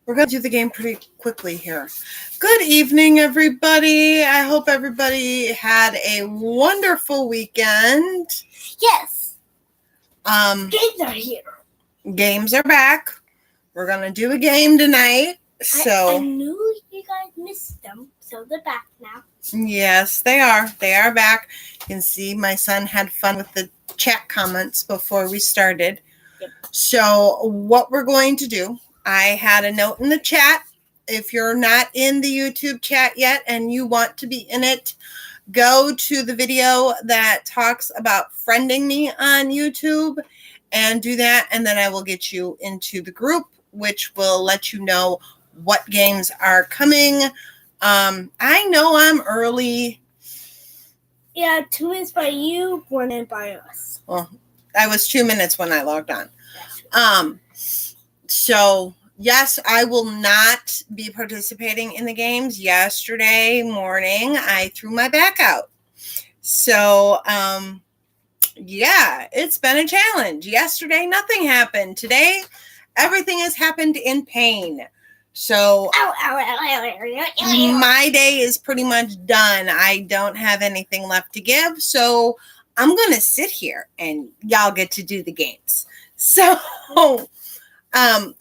We're going to do the game pretty quickly here. Good evening, everybody. I hope everybody had a wonderful weekend. Yes. Games are here. Games are back. We're going to do a game tonight. I knew you guys missed them, so they're back now. Yes, they are. They are back. You can see my son had fun with the chat comments before we started. Yep. So what we're going to do, I had a note in the chat. If you're not in the YouTube chat yet and you want to be in it, go to the video that talks about friending me on YouTube and do that. And then I will get you into the group, which will let you know what games are coming. I know I'm early. Yeah, 2 minutes by you, 1 minute by us. Well, I was 2 minutes when I logged on. So yes, I will not be participating in the games. Yesterday morning, I threw my back out. So, yeah, it's been a challenge. Yesterday, nothing happened. Today, everything has happened in pain. So my day is pretty much done. I don't have anything left to give. So I'm going to sit here and y'all get to do the games. So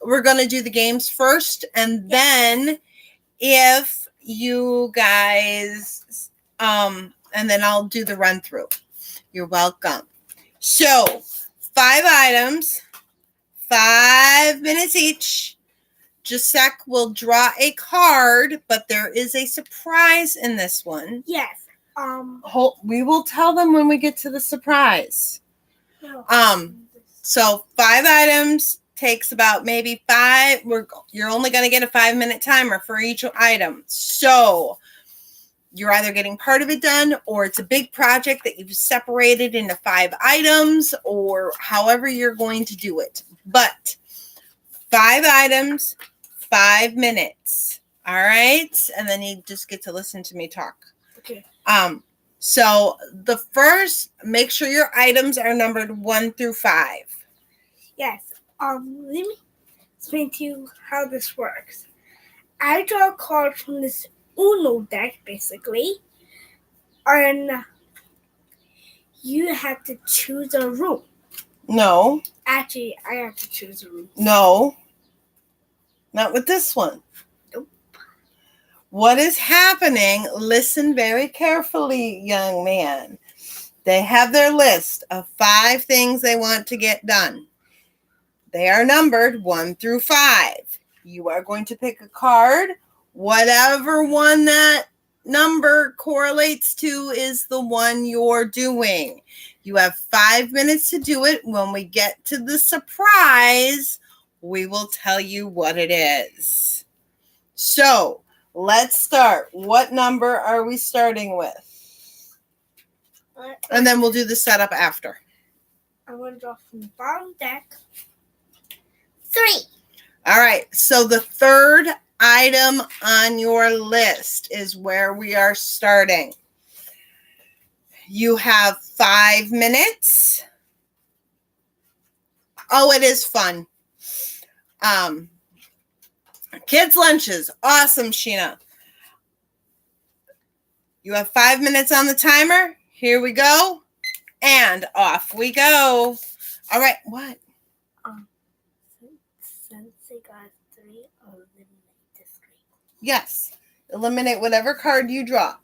we're going to do the games first. And then if you guys, and then I'll do the run through. You're welcome. So 5 items, 5 minutes each. Jasek will draw a card, but there is a surprise in this one. Yes. We will tell them when we get to the surprise. So 5 items takes about maybe 5. You're only going to get a 5-minute timer for each item. So you're either getting part of it done, or it's a big project that you've separated into 5 items, or however you're going to do it. But 5 items, 5 minutes. All right. And then you just get to listen to me talk. Okay. So the first, make sure your items are numbered 1 through 5. Yes. Let me explain to you how this works. I draw a card from this Uno deck, basically. And you have to choose a room. No. Actually, I have to choose a room. No. Not with this one. Nope. What is happening? Listen very carefully, young man. They have their list of 5 things they want to get done. They are numbered 1 through 5. You are going to pick a card. Whatever one that number correlates to is the one you're doing. You have 5 minutes to do it. When we get to the surprise, we will tell you what it is. So let's start. What number are we starting with? And then we'll do the setup after. I'm going to draw from the bottom deck. 3. All right. So the third item on your list is where we are starting. You have 5 minutes. Oh, it is fun. Kids' lunches. Awesome, Sheena. You have 5 minutes on the timer. Here we go. And off we go. All right. What? Since they got 3, I'll eliminate this 3. Yes. Eliminate whatever card you draw.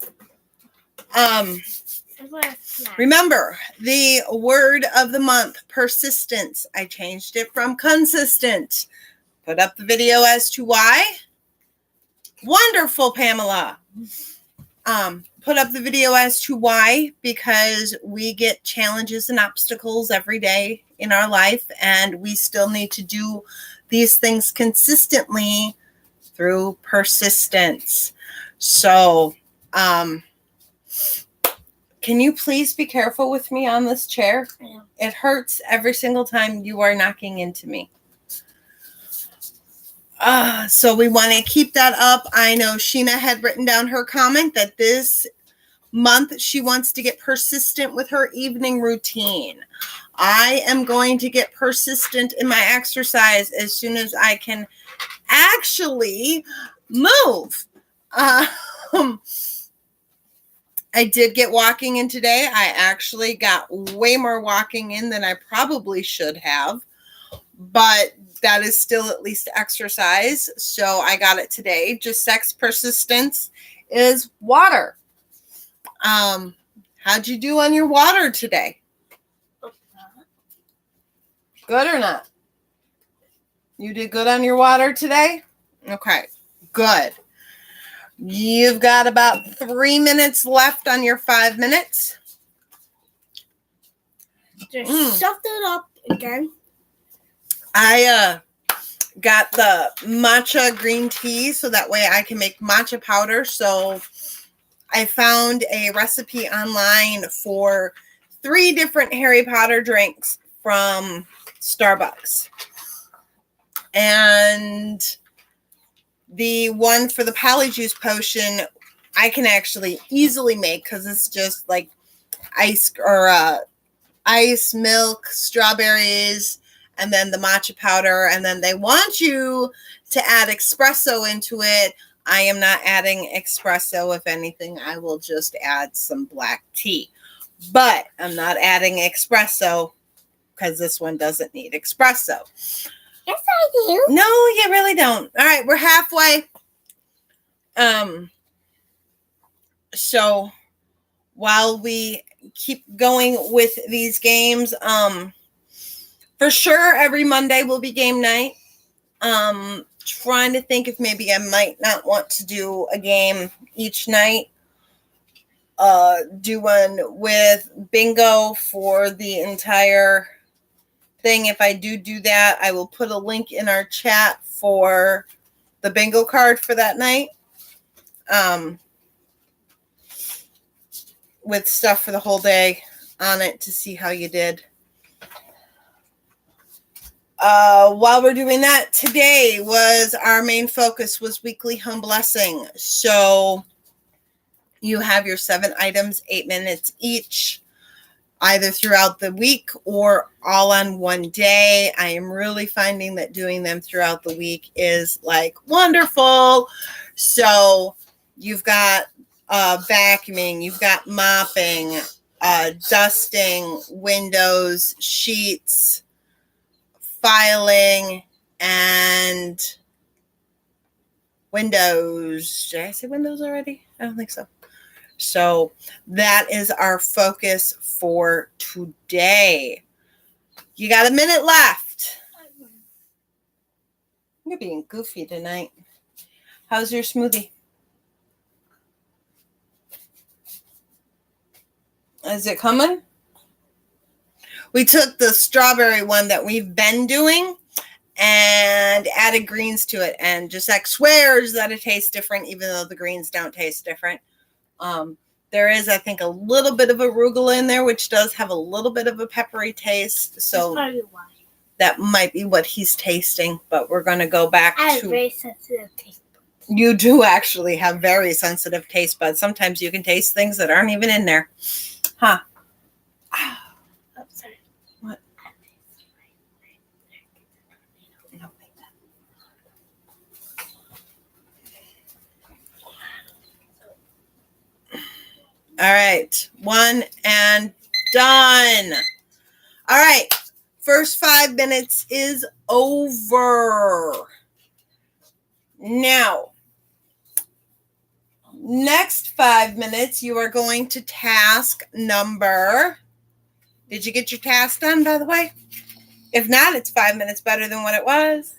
Remember, the word of the month, persistence. I changed it from consistent. Put up the video as to why. Wonderful, Pamela. Put up the video as to why, because we get challenges and obstacles every day in our life, and we still need to do these things consistently through persistence. So, can you please be careful with me on this chair? Yeah. It hurts every single time you are knocking into me. So we want to keep that up. I know Sheena had written down her comment that this month she wants to get persistent with her evening routine. I am going to get persistent in my exercise as soon as I can actually move. Um, I did get walking in today. I actually got way more walking in than I probably should have, but that is still at least exercise. So I got it today. Just sex persistence is water. How'd you do on your water today? Good or not? You did good on your water today? Okay, good. You've got about 3 minutes left on your 5 minutes. Just stuff it up again. I got the matcha green tea so that way I can make matcha powder. So I found a recipe online for 3 different Harry Potter drinks from Starbucks. And the one for the polyjuice potion, I can actually easily make because it's just like ice, milk, strawberries, and then the matcha powder. And then they want you to add espresso into it. I am not adding espresso. If anything, I will just add some black tea. But I'm not adding espresso because this one doesn't need espresso. Yes, I do. No, you really don't. All right, we're halfway. So while we keep going with these games, for sure every Monday will be game night. Trying to think if maybe I might not want to do a game each night. Do one with bingo for the entire thing. If I do that, I will put a link in our chat for the bingo card for that night. With stuff for the whole day on it to see how you did. While we're doing that, today was our main focus was weekly home blessing. So you have your 7 items, 8 minutes each, either throughout the week or all on one day. I am really finding that doing them throughout the week is like wonderful. So you've got vacuuming, you've got mopping, dusting, windows, sheets, filing, and windows. Did I say windows already? I don't think so. So that is our focus for today. You got a minute left. You're being goofy tonight. How's your smoothie? Is it coming? We took the strawberry one that we've been doing and added greens to it. And Gisek swears that it tastes different, even though the greens don't taste different. There is, I think, a little bit of arugula in there, which does have a little bit of a peppery taste. So that might be what he's tasting. But we're going to go back to... I have very sensitive taste buds. You do actually have very sensitive taste buds. Sometimes you can taste things that aren't even in there. Huh. Oh, sorry. What? All right. 1 and done. All right. First 5 minutes is over. Now, next 5 minutes, you are going to task number. Did you get your task done, by the way? If not, it's 5 minutes better than what it was.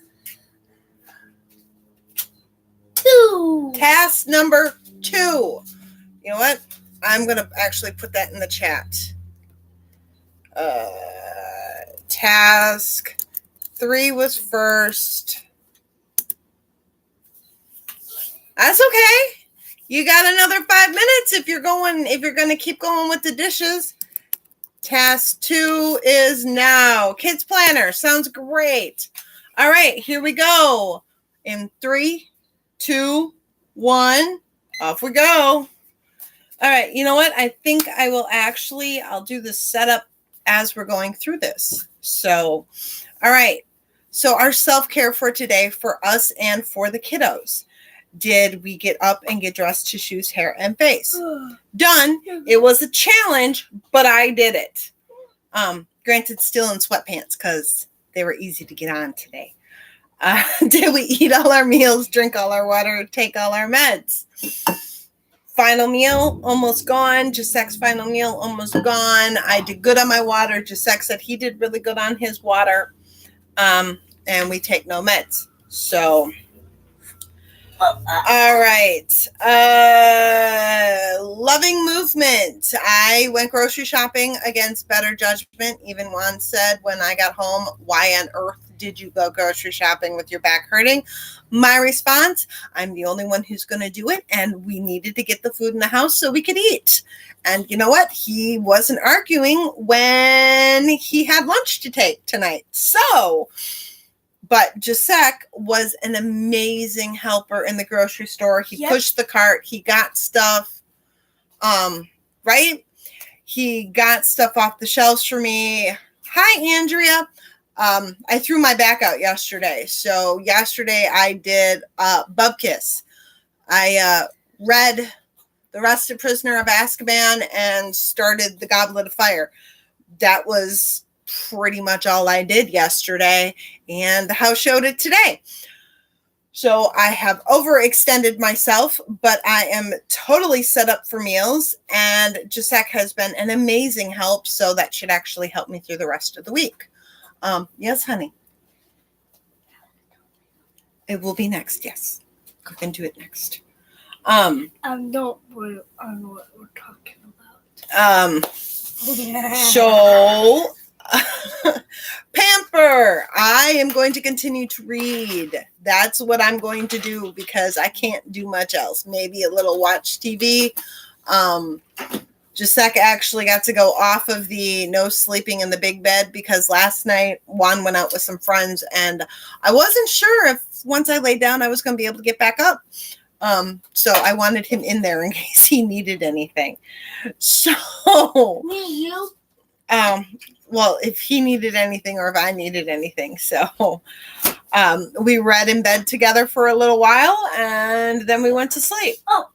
2. Task number 2. You know what? I'm going to actually put that in the chat. Task 3 was first. That's okay. You got another 5 minutes if you're going to keep going with the dishes. Task 2 is now. Kids Planner. Sounds great. All right, here we go. In 3, 2, 1, off we go. All right, you know what? I think I'll do the setup as we're going through this. So, all right. So our self-care for today, for us and for the kiddos. Did we get up and get dressed to shoes, hair, and face? Done. It was a challenge, but I did it. Granted, still in sweatpants because they were easy to get on today. Did we eat all our meals, drink all our water, take all our meds? Final meal, almost gone. Giuseppe's final meal, almost gone. I did good on my water. Giuseppe said he did really good on his water. And we take no meds. So, all right. Loving movement. I went grocery shopping against better judgment. Even Juan said when I got home, why on earth did you go grocery shopping with your back hurting? My response, I'm the only one who's going to do it, and we needed to get the food in the house so we could eat. And you know what? He wasn't arguing when he had lunch to take tonight. So, but Giuseppe was an amazing helper in the grocery store. He pushed the cart. He got stuff, right? He got stuff off the shelves for me. Hi, Andrea. I threw my back out yesterday. So yesterday I did Bubkiss. I read The Rested Prisoner of Azkaban and started The Goblet of Fire. That was pretty much all I did yesterday, and the house showed it today. So I have overextended myself, but I am totally set up for meals, and Giuseppe has been an amazing help, so that should actually help me through the rest of the week. Yes, honey. It will be next, yes. Go and do it next. I know what we're talking about. So, pamper. I am going to continue to read. That's what I'm going to do because I can't do much else. Maybe a little watch TV. Giuseppe actually got to go off of the no sleeping in the big bed because last night Juan went out with some friends and I wasn't sure if once I laid down I was going to be able to get back up. So I wanted him in there in case he needed anything. So, you? Well, if he needed anything or if I needed anything. So, we read in bed together for a little while and then we went to sleep. Oh.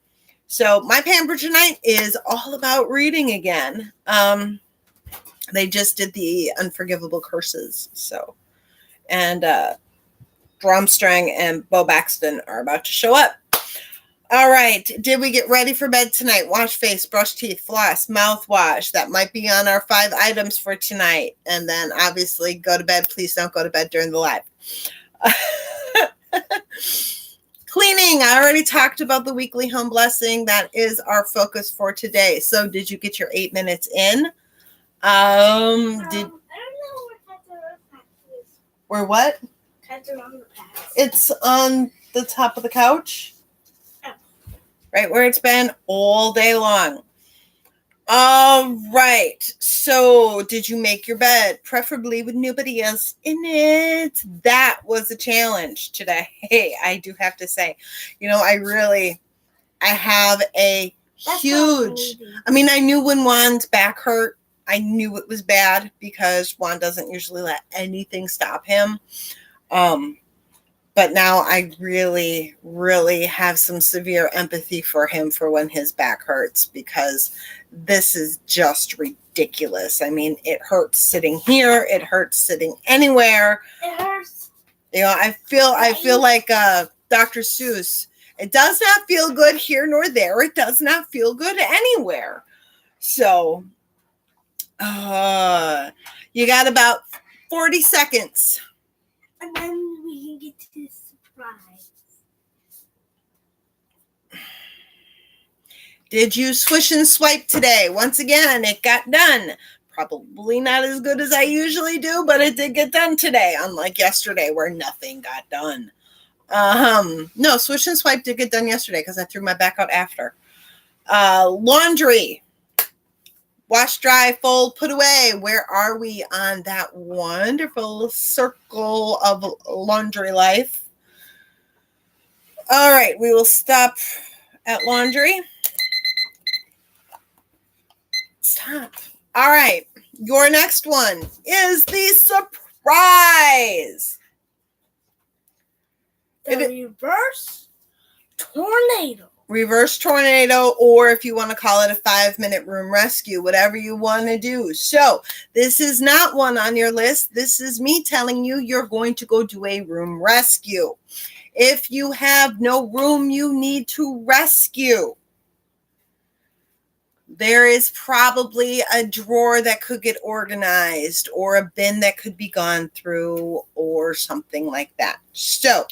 So my pamper tonight is all about reading again. They just did the Unforgivable Curses. So, and, Drumstrang and Bo Baxton are about to show up. All right. Did we get ready for bed tonight? Wash face, brush teeth, floss, mouthwash. That might be on our 5 items for tonight. And then obviously go to bed. Please don't go to bed during the live. Cleaning. I already talked about the weekly home blessing. That is our focus for today. So did you get your 8 minutes in? I don't know where is. Where what? It's on the top of the couch. Oh. Right where it's been all day long. All right. So did you make your bed? Preferably with nobody else in it. That was a challenge today. I do have to say, I have a huge, I knew when Juan's back hurt, I knew it was bad because Juan doesn't usually let anything stop him. But now I really, really have some severe empathy for him for when his back hurts because this is just ridiculous. I mean, it hurts sitting here. It hurts sitting anywhere. It hurts. I feel like Dr. Seuss. It does not feel good here nor there. It does not feel good anywhere. So, you got about 40 seconds. And then we can get to the surprise. Did you swish and swipe today? Once again, it got done. Probably not as good as I usually do, but it did get done today, unlike yesterday where nothing got done. No, swish and swipe did get done yesterday because I threw my back out after. Laundry. Wash, dry, fold, put away. Where are we on that wonderful circle of laundry life? All right, we will stop at laundry. Stop. All right, your next one is the surprise. reverse tornado. Reverse tornado, or if you want to call it a 5-minute room rescue, whatever you want to do. So this is not one on your list. This is me telling you you're going to go do a room rescue. If you have no room you need to rescue, there is probably a drawer that could get organized or a bin that could be gone through or something like that. So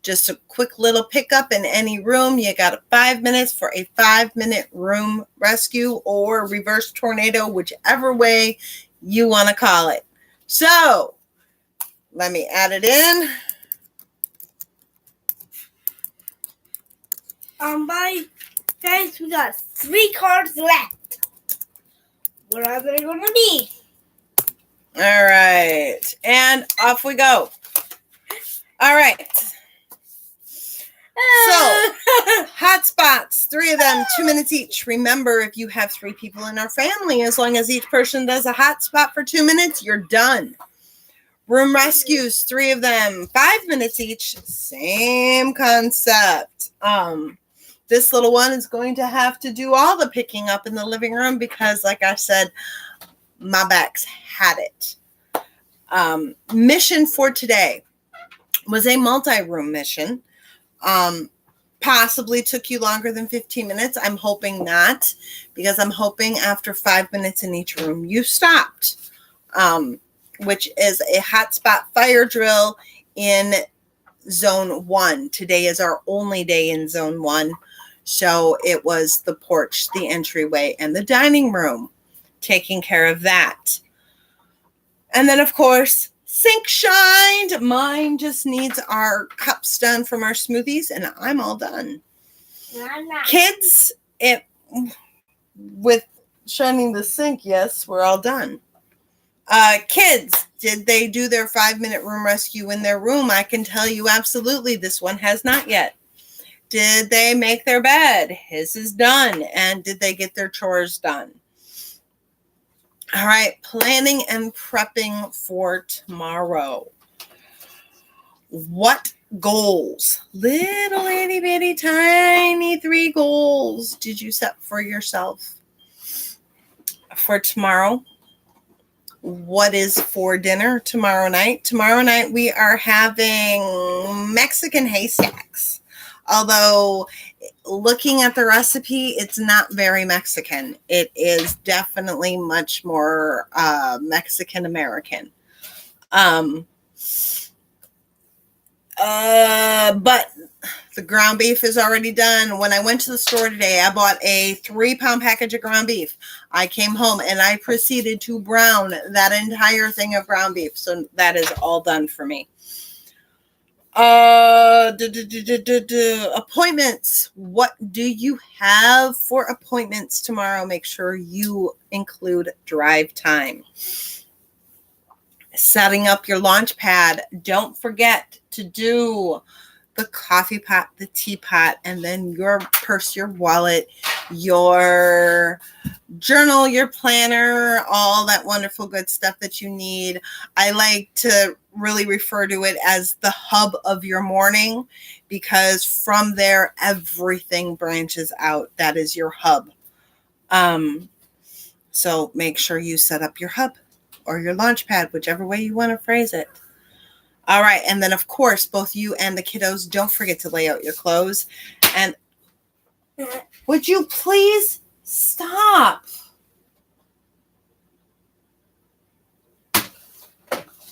just a quick little pickup in any room. You got 5 minutes for a 5-minute room rescue or reverse tornado, whichever way you want to call it. So let me add it in. Guys, we got 3 cards left. What are they going to be? All right. And off we go. All right. So, hotspots, 3 of them, 2 minutes each. Remember, if you have 3 people in our family, as long as each person does a hotspot for 2 minutes, you're done. Room rescues, 3 of them, 5 minutes each. Same concept. This little one is going to have to do all the picking up in the living room because, like I said, my back's had it. Mission for today was a multi-room mission. Possibly took you longer than 15 minutes. I'm hoping not, because I'm hoping after 5 minutes in each room you stopped, which is a hotspot fire drill in zone 1. Today is our only day in zone 1. So it was the porch, the entryway, and the dining room, taking care of that. And then, of course, sink shined. Mine just needs our cups done from our smoothies, and I'm all done. Kids, with shining the sink, yes, we're all done. Kids, did they do their 5-minute room rescue in their room? I can tell you absolutely this one has not yet. Did they make their bed? His is done. And did they get their chores done? All right, planning and prepping for tomorrow. What goals, little itty bitty tiny 3 goals, did you set for yourself for tomorrow? What is for dinner tomorrow night? Tomorrow night we are having Mexican haystacks. Although looking at the recipe, it's not very Mexican. It is definitely much more Mexican American. But the ground beef is already done. When I went to the store today, I bought a 3-pound package of ground beef. I came home and I proceeded to brown that entire thing of ground beef. So that is all done for me. Appointments. What do you have for appointments tomorrow? Make sure you include drive time. Setting up your launch pad. Don't forget to do the coffee pot, the teapot, and then your purse, your wallet, your journal, your planner, all that wonderful good stuff that you need. I like to really refer to it as the hub of your morning, because from there everything branches out. That is your hub. So make sure you set up your hub or your launch pad, whichever way you want to phrase it. All right. And then, of course, both you and the kiddos, don't forget to lay out your clothes. And would you please stop?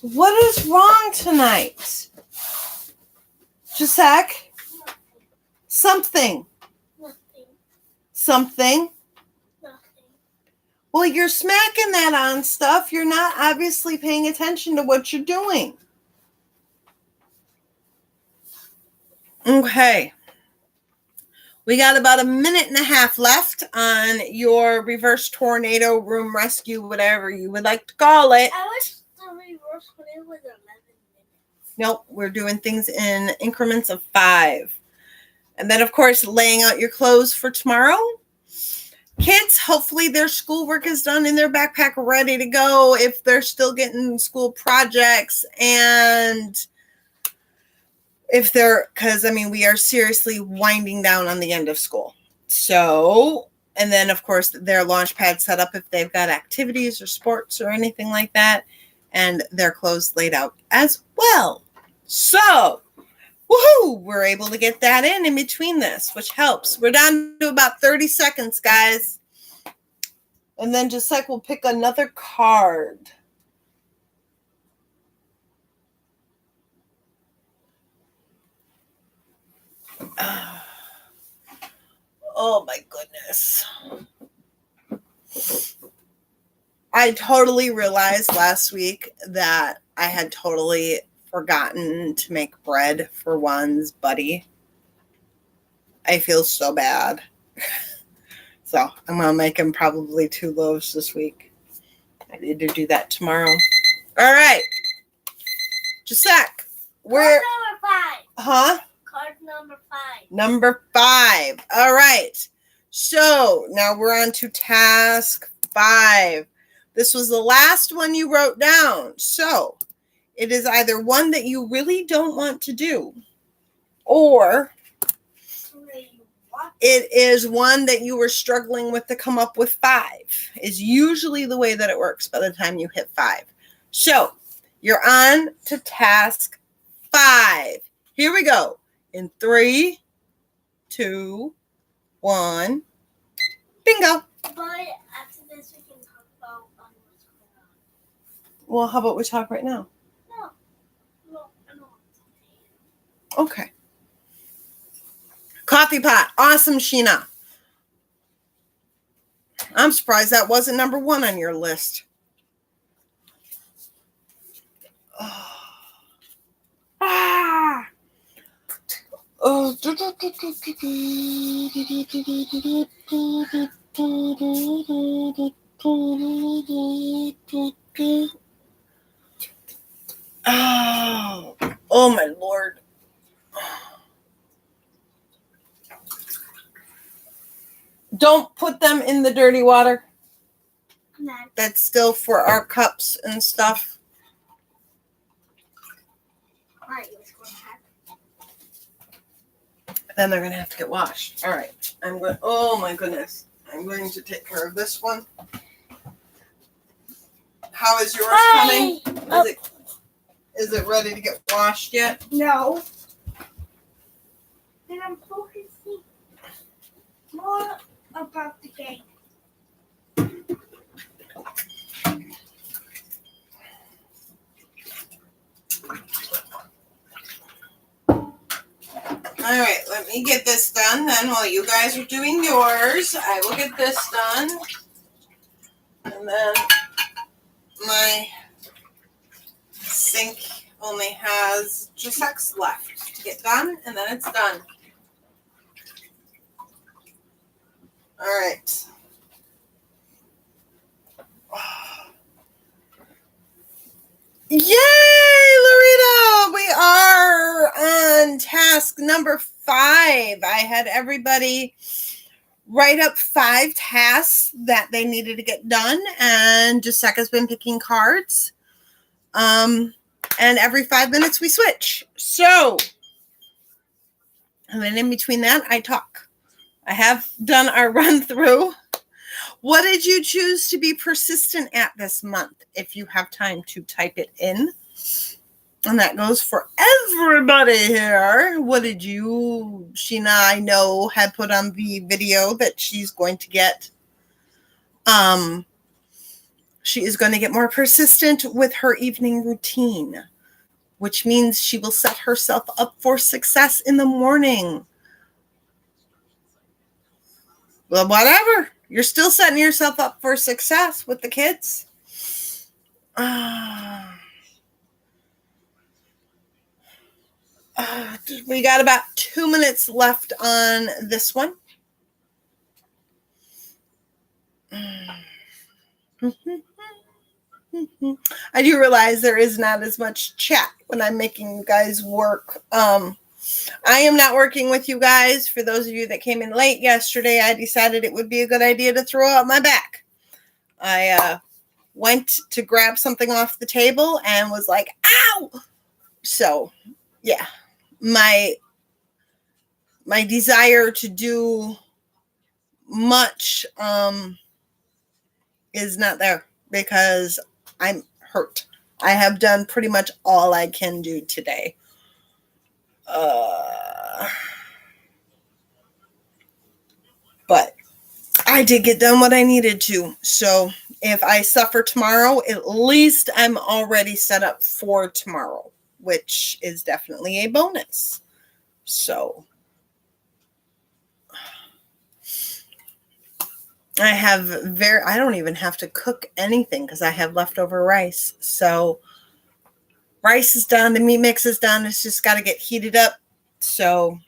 What is wrong tonight? Jasek? Something. Nothing. Something? Nothing. Well, you're smacking that on stuff. You're not obviously paying attention to what you're doing. Okay. We got about a minute and a half left on your reverse tornado room rescue, whatever you would like to call it. I wish the reverse tornado was 11 minutes. Nope, we're doing things in increments of 5. And then, of course, laying out your clothes for tomorrow. Kids, hopefully their schoolwork is done in their backpack, ready to go if they're still getting school projects. And because I mean, we are seriously winding down on the end of school. So, and then of course their launch pad set up if they've got activities or sports or anything like that, and their clothes laid out as well. So, woohoo, we're able to get that in between this, which helps. We're down to about 30 seconds, guys. And then just like we'll pick another card. Oh my goodness. I totally realized last week that I had totally forgotten to make bread for one's buddy. I feel so bad. So I'm going to make him probably 2 loaves this week. I need to do that tomorrow. All right. Just a sec. Card number 5. Huh? Card number 5. Number 5. All right. So now we're on to task 5. This was the last one you wrote down. So it is either one that you really don't want to do, or it is one that you were struggling with to come up with 5, is usually the way that it works by the time you hit 5. So you're on to task 5. Here we go. In 3, 2, 1. Bingo. But after this, we can talk about what's going on. Well, how about we talk right now? No, I don't want to. Okay. Coffee pot. Awesome, Sheena. I'm surprised that wasn't number 1 on your list. Oh. Ah. Oh. Oh my Lord. Don't put them in the dirty water. That's still for our cups and stuff. Alright, Then they're going to have to get washed. All right. Oh my goodness. I'm going to take care of this one. How is yours coming? Is it ready to get washed yet? No. Then I'm focusing more about the game. All right, let me get this done. Then while you guys are doing yours, I will get this done. And then my sink only has just X left to get done, and then it's done. All right. Yay, Loretta! We are on task number 5. I had everybody write up 5 tasks that they needed to get done, and Jessica's been picking cards. And every 5 minutes we switch. So, and then in between that, I talk. I have done our run through. What did you choose to be persistent at this month? If you have time to type it in. And that goes for everybody here. What did you, Sheena, I know, had put on the video that she's going to get. She is going to get more persistent with her evening routine, which means she will set herself up for success in the morning. Well, whatever. You're still setting yourself up for success with the kids. We got about 2 minutes left on this one. I do realize there is not as much chat when I'm making you guys work. I am not working with you guys. For those of you that came in late yesterday, I decided it would be a good idea to throw out my back. I went to grab something off the table and was like, ow! So, yeah, my desire to do much is not there because I'm hurt. I have done pretty much all I can do today. But I did get done what I needed to. So if I suffer tomorrow, at least I'm already set up for tomorrow, which is definitely a bonus. So I don't even have to cook anything because I have leftover rice. So rice is done, the meat mix is done. It's just got to get heated up. So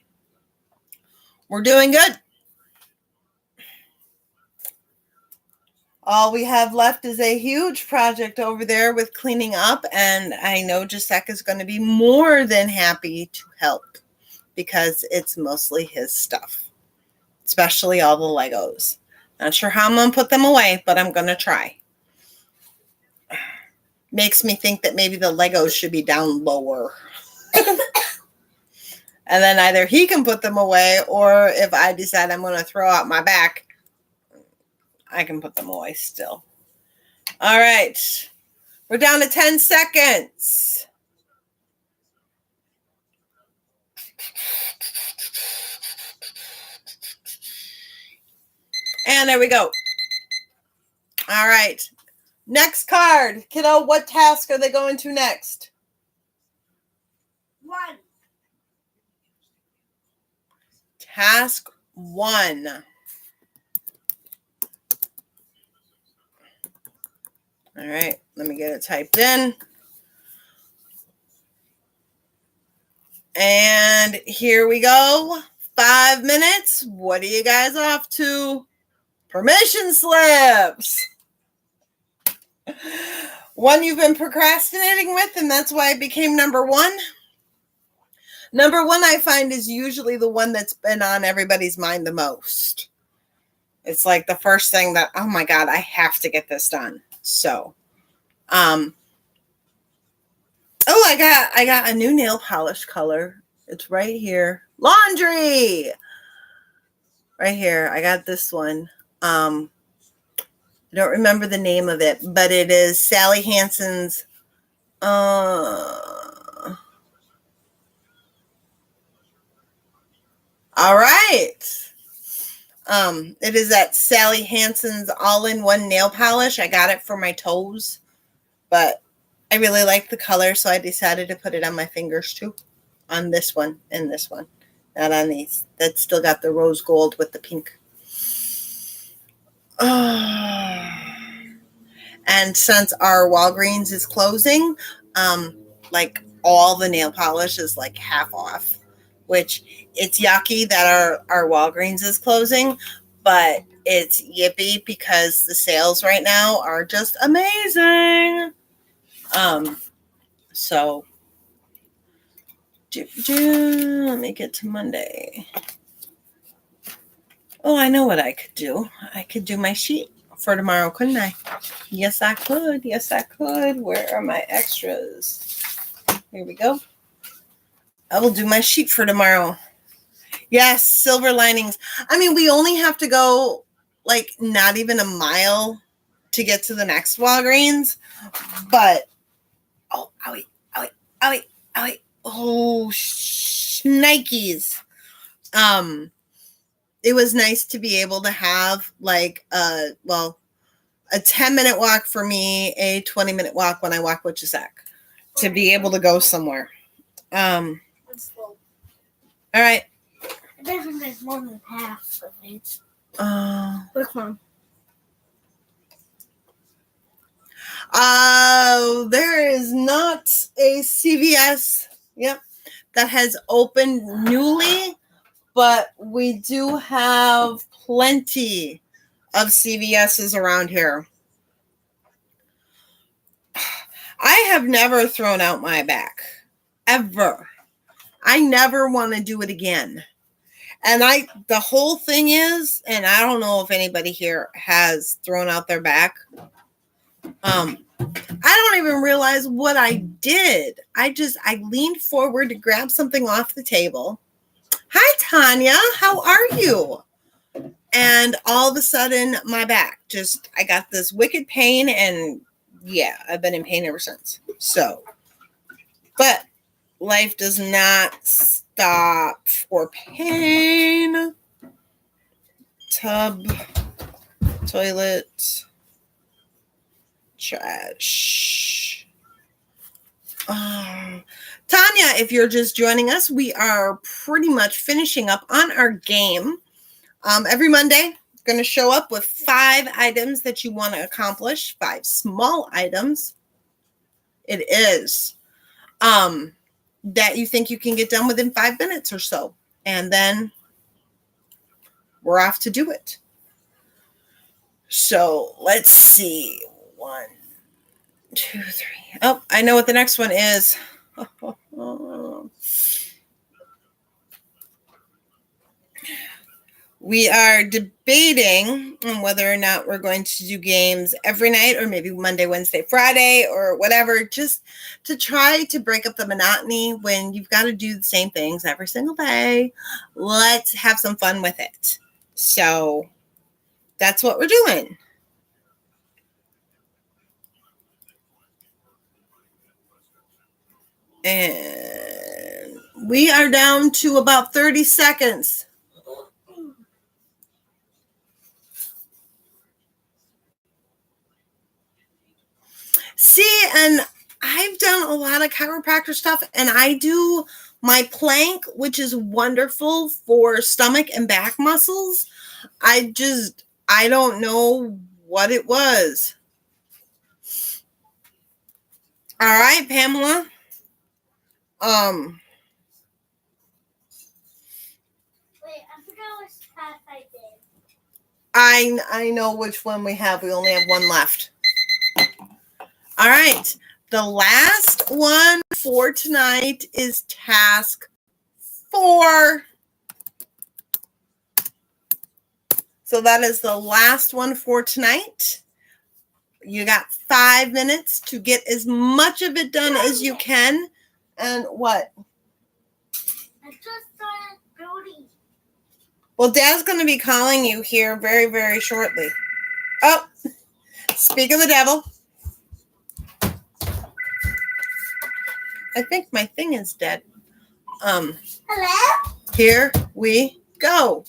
we're doing good. All we have left is a huge project over there with cleaning up, and I know Jacek is going to be more than happy to help because it's mostly his stuff, especially all the Legos. Not sure how I'm going to put them away, but I'm going to try. Makes me think that maybe the Legos should be down lower. And then either he can put them away, or if I decide I'm going to throw out my back, I can put them away still. All right. We're down to 10 seconds. And there we go. All right. Next card. Kiddo, what task are they going to next? 1. Task 1. All right. Let me get it typed in. And here we go. 5 minutes. What are you guys off to? Permission slips. One you've been procrastinating with, and that's why it became number 1. Number 1, I find, is usually the one that's been on everybody's mind the most. It's like the first thing that, oh my God, I have to get this done. So, oh, I got a new nail polish color. It's right here. Laundry. Right here. I got this one. I don't remember the name of it, but it is Sally Hansen's. All right. It is that Sally Hansen's all-in-one nail polish. I got it for my toes, but I really like the color, so I decided to put it on my fingers too. On this one and this one, not on these. That's still got the rose gold with the pink. And since our Walgreens is closing, like all the nail polish is like half off, which it's yucky that our Walgreens is closing, but it's yippee because the sales right now are just amazing. So let me get to Monday. Oh, I know what I could do. I could do my sheet for tomorrow, couldn't I? Yes, I could. Yes, I could. Where are my extras? Here we go. I will do my sheet for tomorrow. Yes, silver linings. I mean, we only have to go like not even a mile to get to the next Walgreens, but oh, Nikes. It was nice to be able to have like a 10-minute walk for me, a 20-minute walk when I walk with Jacek, to be able to go somewhere. All right. I think there's more than half of it. Look, Mom. There is not a CVS, that has opened newly, but we do have plenty of CVS's around here. I have never thrown out my back, ever. I never want to do it again. And the whole thing is, and I don't know if anybody here has thrown out their back, I don't even realize what I did. I leaned forward to grab something off the table. Hi, Tanya. How are you? And all of a sudden, my back I got this wicked pain, and yeah, I've been in pain ever since. So, but life does not stop for pain. Tub, toilet, trash. Tanya, if you're just joining us, we are pretty much finishing up on our game. Every Monday, going to show up with 5 items that you want to accomplish, 5 small items. It is that you think you can get done within 5 minutes or so. And then we're off to do it. So let's see. 1, 2, 3. Oh, I know what the next one is. We are debating on whether or not we're going to do games every night, or maybe Monday, Wednesday, Friday, or whatever, just to try to break up the monotony when you've got to do the same things every single day. Let's have some fun with it. So that's what we're doing. And we are down to about 30 seconds. See, and I've done a lot of chiropractor stuff, and I do my plank, which is wonderful for stomach and back muscles. I don't know what it was. All right, Pamela. Wait, I forgot which task I did. I know which one we have. We only have one left. All right. The last one for tonight is task 4. So that is the last one for tonight. You got 5 minutes to get as much of it done as you can. And what? I just started building. Well, Dad's going to be calling you here very, very shortly. Oh, speak of the devil. I think my thing is dead. Hello? Here we go.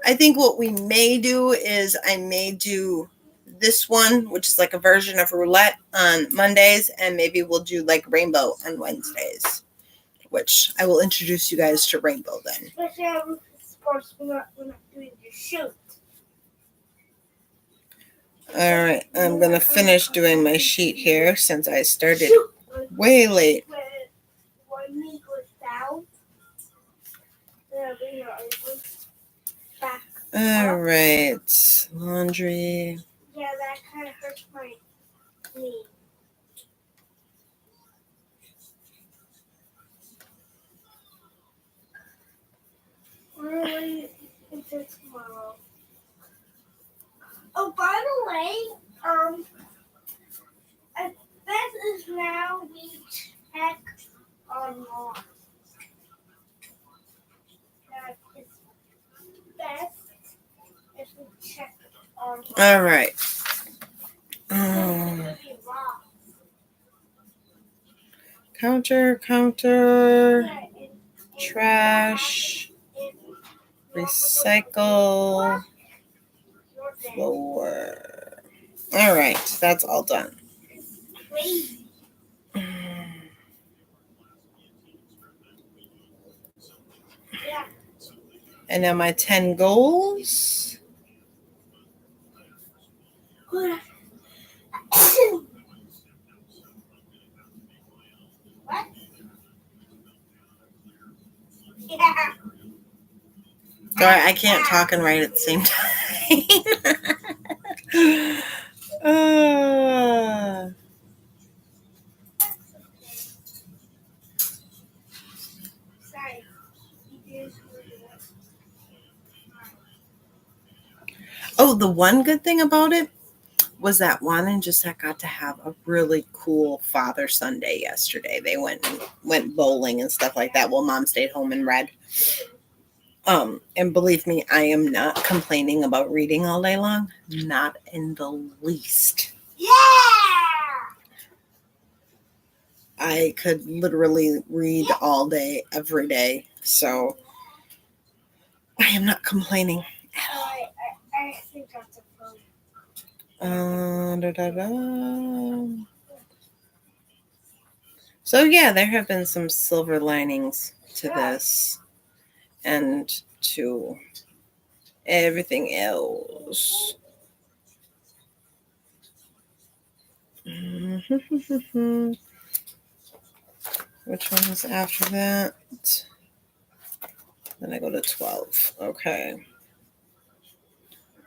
I think what we may do is I may do this one, which is like a version of roulette on Mondays, and maybe we'll do like rainbow on Wednesdays, which I will introduce you guys to rainbow then. Especially sports, we're not doing the shoot. All right, I'm going to finish doing my sheet here since I started way late. When we go down, bring our back. All right, laundry. Yeah, that kind of hurts my knee. Really, until tomorrow. Oh, by the way, that is now we check online. That is best if we check online. All right. Counter, trash, recycle, floor. All right, that's all done. And now my 10 goals. What? Yeah. Sorry, I can't talk and write at the same time. Oh, the one good thing about it was that Juan and Gisette got to have a really cool Father Sunday yesterday. They went bowling and stuff like that while Mom stayed home and read. And believe me, I am not complaining about reading all day long. Not in the least. Yeah! I could literally read all day, every day. So I am not complaining. I think that's a phone. So yeah, there have been some silver linings to this and to everything else. Which one's after that? Then I go to 12. Okay.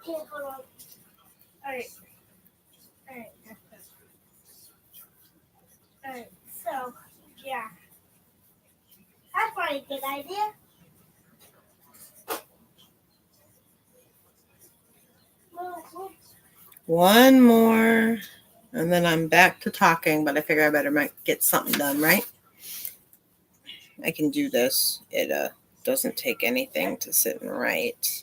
Okay, hold on. Alright. That's good. Alright, so, yeah. That's probably a good idea. One more. And then I'm back to talking, but I figure I better get something done, right? I can do this. It doesn't take anything to sit and write.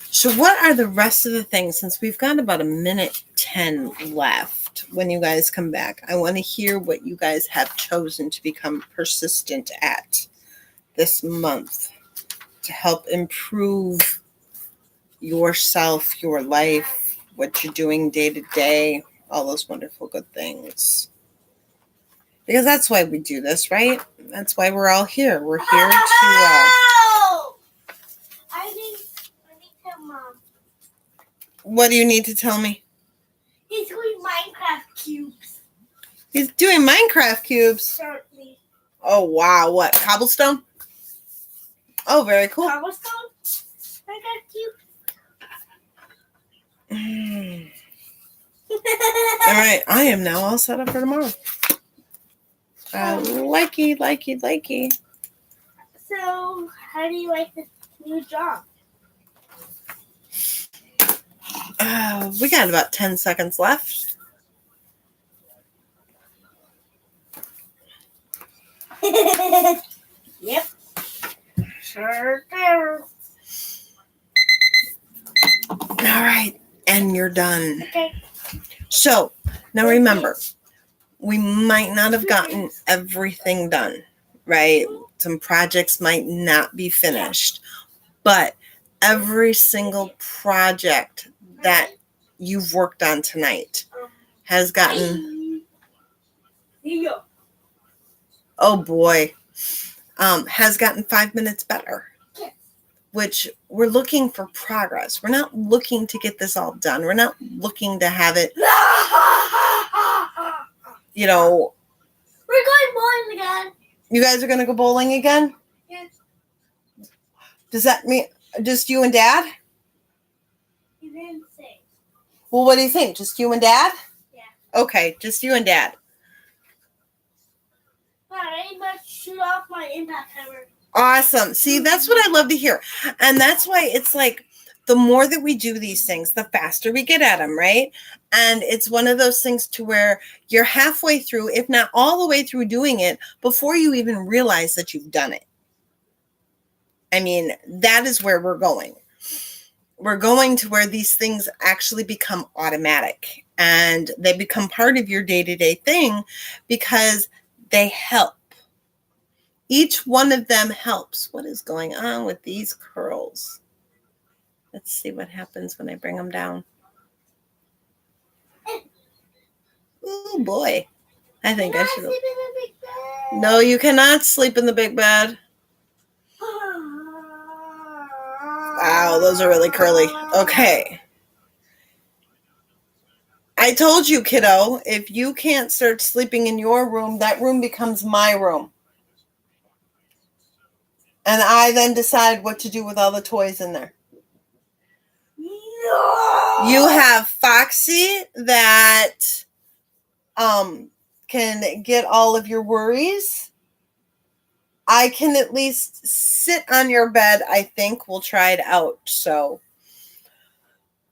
So what are the rest of the things, since we've got about a minute 10 left when you guys come back? I want to hear what you guys have chosen to become persistent at this month to help improve yourself, your life, what you're doing day to day, all those wonderful good things. Because that's why we do this, right? That's why we're all here. We're here to... I need to, Mom. What do you need to tell me? He's doing Minecraft cubes. He's doing Minecraft cubes? Certainly. Oh, wow. What, cobblestone? Oh, very cool. Cobblestone? Minecraft cube? All right. I am now all set up for tomorrow. Likey. So, how do you like this new job? We got about 10 seconds left. Yep. Sure do. All right. And you're done. Okay. So, now remember, we might not have gotten everything done, right? Some projects might not be finished, but every single project that you've worked on tonight has gotten, oh boy, has gotten 5 minutes better, which we're looking for progress. We're not looking to get this all done. We're not looking to have it, you know. We're going bowling again. You guys are going to go bowling again? Yes. Does that mean just you and Dad? You didn't say. Well, what do you think? Just you and Dad? Yeah. Okay, just you and Dad. Alright, let's shoot off my impact hammer. Awesome. See, that's what I love to hear. And that's why it's like the more that we do these things, the faster we get at them, right? And it's one of those things to where you're halfway through, if not all the way through doing it, before you even realize that you've done it. I mean, that is where we're going. We're going to where these things actually become automatic and they become part of your day-to-day thing because they help. Each one of them helps. What is going on with these curls? Let's see what happens when I bring them down. Oh boy. I think I should. No, you cannot sleep in the big bed. Wow, those are really curly. Okay. I told you, kiddo, if you can't start sleeping in your room, that room becomes my room. And I then decide what to do with all the toys in there. No! You have Foxy that can get all of your worries. I can at least sit on your bed. I think we'll try it out. So,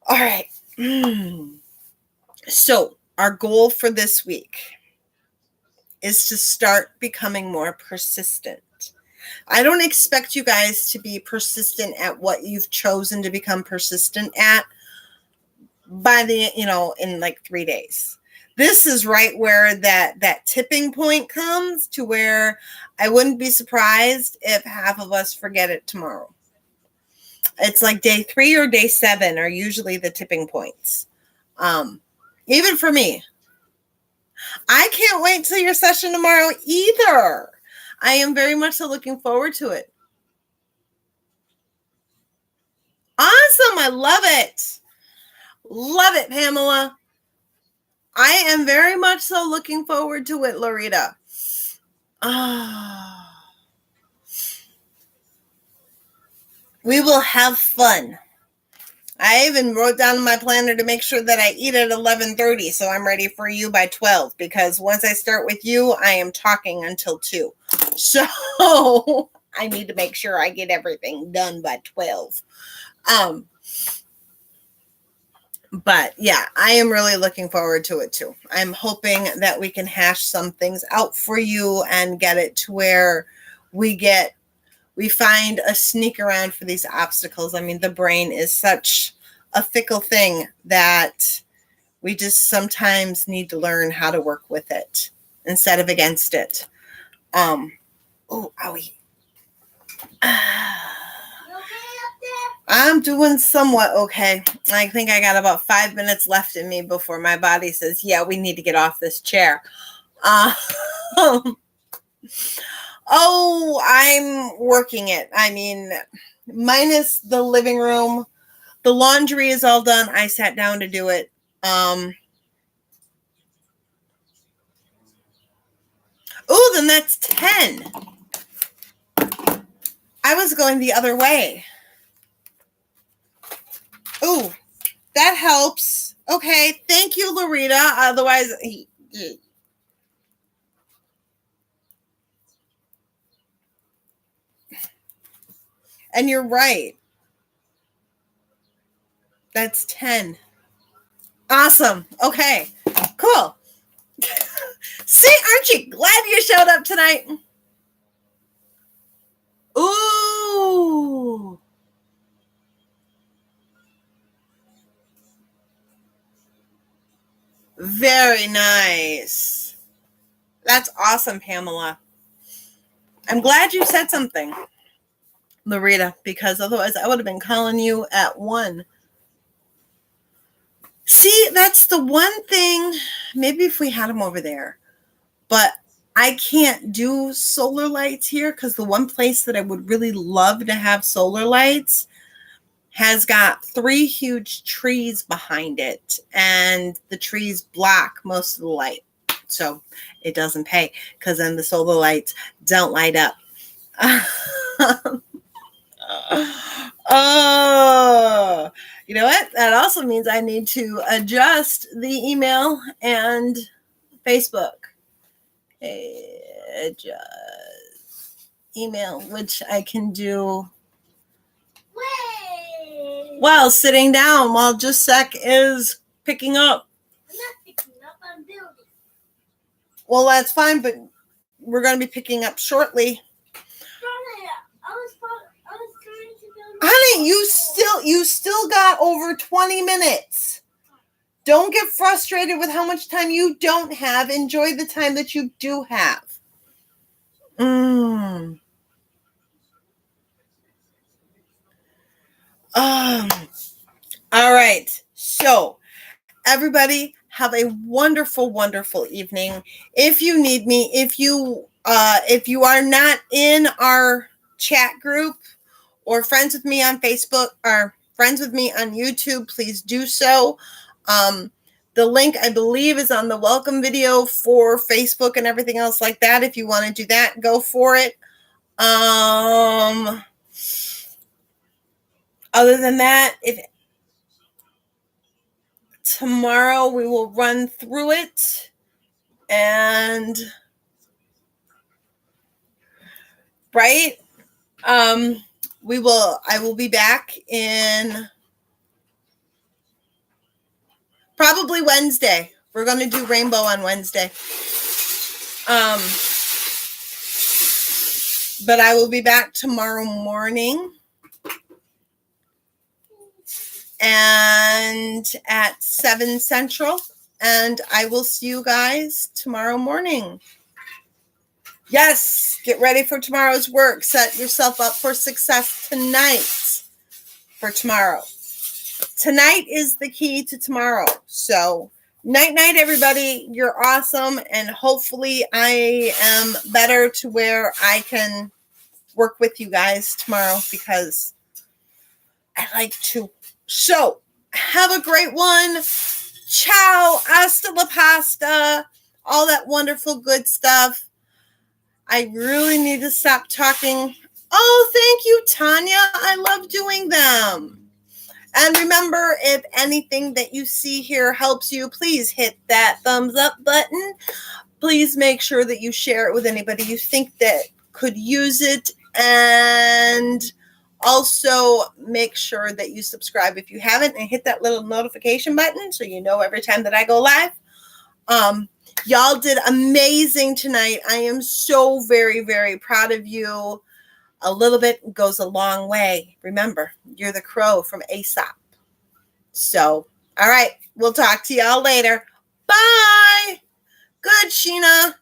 all right. So, our goal for this week is to start becoming more persistent. I don't expect you guys to be persistent at what you've chosen to become persistent at by in like 3 days. This is right where that tipping point comes to where I wouldn't be surprised if half of us forget it tomorrow. It's like day 3 or day 7 are usually the tipping points. Even for me, I can't wait till your session tomorrow either. I am very much so looking forward to it. Awesome. I love it. Love it, Pamela. I am very much so looking forward to it, Loretta. We will have fun. I even wrote down in my planner to make sure that I eat at 11:30, so I'm ready for you by 12, because once I start with you, I am talking until 2. So I need to make sure I get everything done by 12. But yeah, I am really looking forward to it too. I'm hoping that we can hash some things out for you and get it to where we find a sneak around for these obstacles. I mean, the brain is such a fickle thing that we just sometimes need to learn how to work with it instead of against it. Oh, owie. I'm doing somewhat okay. I think I got about 5 minutes left in me before my body says, yeah, we need to get off this chair. Oh, I'm working it. I mean, minus the living room. The laundry is all done. I sat down to do it. Oh, then that's 10. I was going the other way. Oh, that helps. Okay, thank you, Loretta. Otherwise, and you're right. That's 10. Awesome. Okay, cool. See, aren't you glad you showed up tonight? Ooh. Very nice. That's awesome, Pamela. I'm glad you said something, Loretta, because otherwise I would have been calling you at 1. See, that's the one thing. Maybe if we had them over there. But I can't do solar lights here because the one place that I would really love to have solar lights has got 3 huge trees behind it, and the trees block most of the light. So it doesn't pay, because then the solar lights don't light up. Oh, you know what? That also means I need to adjust the email and Facebook. Adjust email, which I can do while sitting down while Just Sec is picking up. I'm not picking up, I'm building. Well, that's fine, but we're going to be picking up shortly. I was trying to build. Honey, you still got over 20 minutes. Don't get frustrated with how much time you don't have. Enjoy the time that you do have. All right. So, everybody have a wonderful, wonderful evening. If you need me, if you are not in our chat group or friends with me on Facebook or friends with me on YouTube, please do so. The link, I believe, is on the welcome video for Facebook and everything else like that. If you want to do that, go for it. Other than that, if tomorrow we will run through it And right, I will be back in probably Wednesday. We're going to do rainbow on Wednesday. But I will be back tomorrow morning and at 7 Central. And I will see you guys tomorrow morning. Yes, get ready for tomorrow's work. Set yourself up for success tonight for tomorrow. Tonight is the key to tomorrow. So, night, everybody. You're awesome. And hopefully I am better to where I can work with you guys tomorrow because I like to. So, have a great one. Ciao. Hasta la pasta. All that wonderful good stuff. I really need to stop talking. Oh, thank you, Tanya. I love doing them. And remember, if anything that you see here helps you, please hit that thumbs up button. Please make sure that you share it with anybody you think that could use it. And also make sure that you subscribe if you haven't and hit that little notification button so you know every time that I go live. Y'all did amazing tonight. I am so very, very proud of you. A little bit goes a long way. Remember, you're the crow from Aesop. So, all right, we'll talk to y'all later. Bye. Good, Sheena.